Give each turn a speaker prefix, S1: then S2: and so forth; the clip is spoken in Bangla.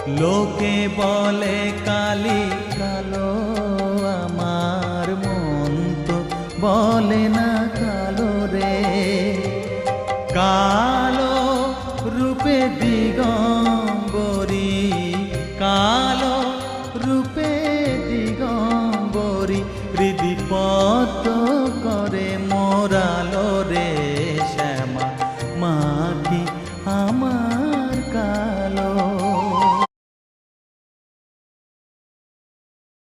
S1: লোকে বলে কালি কালো, আমার মন তো বলে না কালো রে। কালো রূপে দিগম্বরী, কালো রূপে